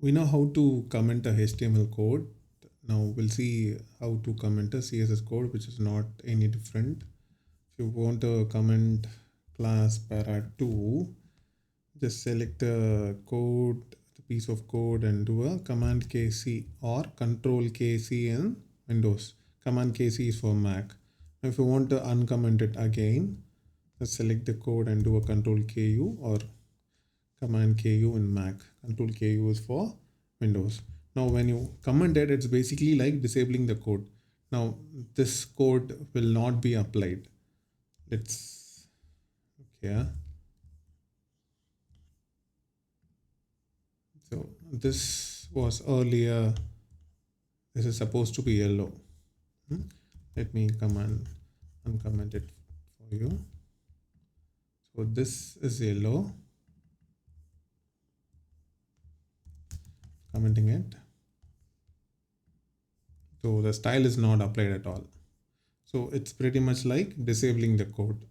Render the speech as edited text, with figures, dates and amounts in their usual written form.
we know how to comment a HTML code. Now we'll see how to comment a CSS code, which is not any different. If you want to comment class para2, just select the code, the piece of code, and do a command KC or control KC in Windows. Command KC is for Mac. Now if you want to uncomment it again, just select the code and do a control KU or command KU in Mac. Control KU is for Windows. Now when you comment it, it's basically like disabling the code. Now this code will not be applied. Let's okay. So this was earlier. This is supposed to be yellow. Let me uncomment it for you. So this is yellow. Commenting it. So the style is not applied at all. So it's pretty much like disabling the code.